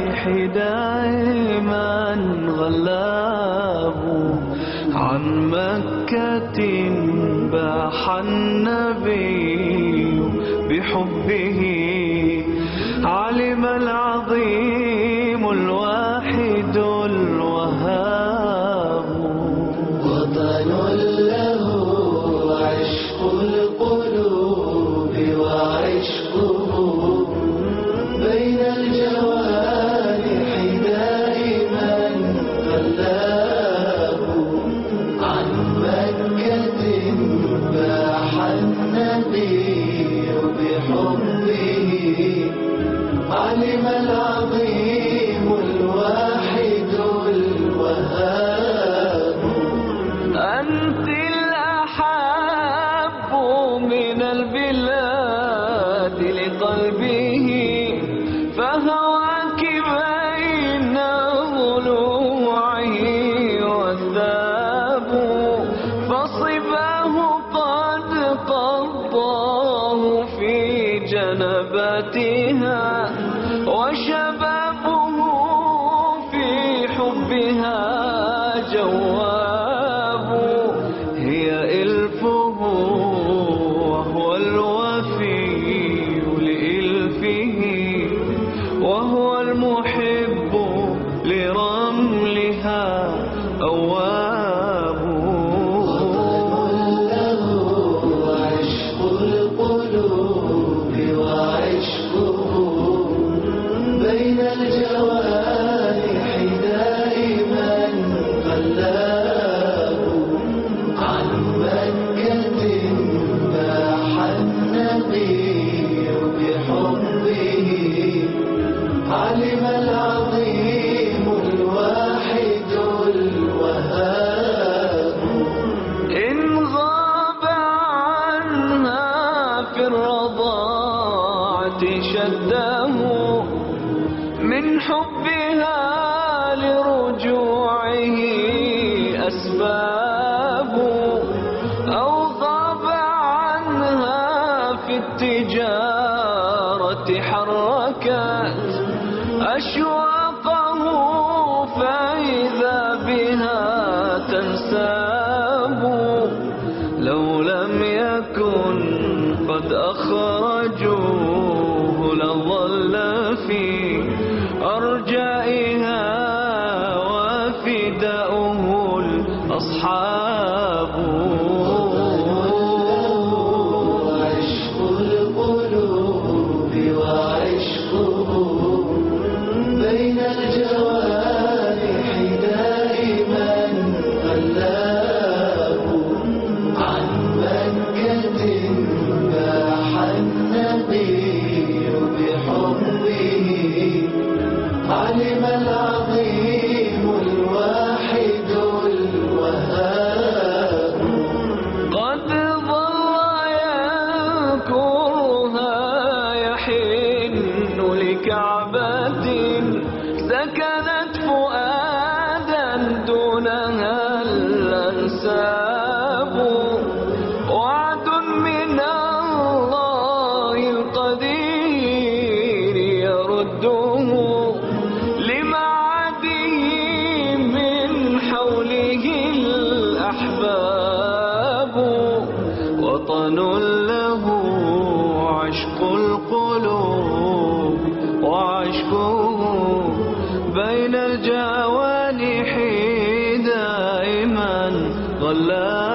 الجوانح دائما غلاب، عن مكة باح النبي بحبه، علم العظيم الواحد الوهاب. وطن له عشق القلوب وعشقه بين الجوانح دائما غلاب، عن مكة باح النبي بحبه، علم العظيم الواحد الوهاب. أنت الأحب من البلاد لقلبه، فهواك بين ضلوعه والثاب، فصباه قد قضاه في جنباتها، وشبابه في حبها جواب. هي إلفه وهو الوفي لإلفه، وهو المحب لرملها أواب. له عشق القلوب وعشقه بين الجوانح دائما غلاب، عن مكة باح النبي بحبه، علم العظيم الواحد الوهاب. إن غاب عنها في الرضاعة شده، من حبها لرجوعه أسباب، أو غاب عنها في التجارة حركت أشواقه، فإذا بها تنساب. لو لم يكن قد أخرجوه لظل في أرجائها وفداؤه الأصحاب. عشق القلوب وعشقه بين الجوانح دائما غلاب، عن مكة باح النبي بحبه، علم العظيم الواحد الوهاب. قد ظل يذكرها يحن لكعبة، سكنت فؤادا دونها الأنساب. وعد من الله القدير يرده لمعاده، من حوله الأحباب. وطن له عشق القلوب وعشقه بين الجوانح دائما غلاب.